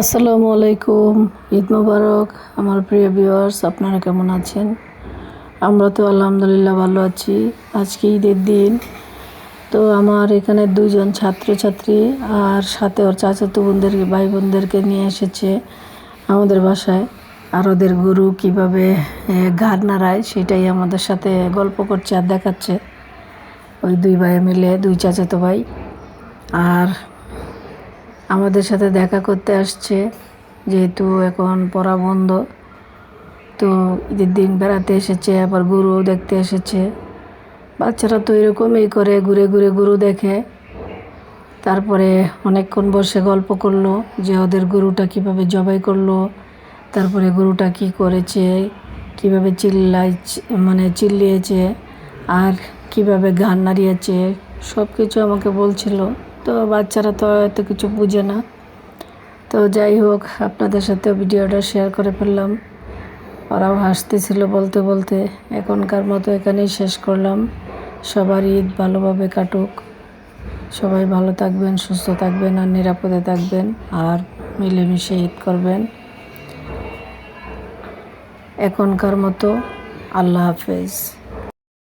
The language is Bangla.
আসসালামু আলাইকুম। ঈদ মোবারক আমার প্রিয় ভিউয়ার্স, আপনারা কেমন আছেন? আমরা তো আলহামদুলিল্লাহ ভালো আছি। আজকে ঈদের দিন, তো আমার এখানে দুইজন ছাত্রছাত্রী আর সাথে ওর চাচাতো বোনদেরকে ভাই বোনদেরকে নিয়ে এসেছে আমাদের বাসায়। আর ওদের গরু কীভাবে ঘাড় নাড়ায় সেটাই আমাদের সাথে গল্প করছে আর দেখাচ্ছে। ওই দুই ভাই মিলে, দুই চাচাতো ভাই। আর আমাদের সাথে দেখা করতে আসছে, যেহেতু এখন পড়া বন্ধ, তো ঈদের দিন বেড়াতে এসেছে, আবার গরুও দেখতে এসেছে। বাচ্চারা তো এরকমই করে, ঘুরে ঘুরে গরু দেখে। তারপরে অনেকক্ষণ বসে গল্প করলো যে ওদের গরুটা কিভাবে জবাই করলো, তারপরে গরুটা কি করেছে, কিভাবে চিল্লিয়েছে আর কিভাবে ঘাড় নাড়িয়েছে, সব কিছু আমাকে বলছিল। তো বাচ্চারা তো এত কিছু বুঝে না। তো যাই হোক, আপনাদের সাথে ভিডিওটা শেয়ার করে ফেললাম। ওরাও হাসতেছিল বলতে বলতে। এখনকার মতো এখানেই শেষ করলাম। সবার ঈদ ভালোভাবে কাটুক। সবাই ভালো থাকবেন, সুস্থ থাকবেন আর নিরাপদে থাকবেন, আর মিলেমিশে ঈদ করবেন। এখনকার মতো আল্লাহ হাফেজ।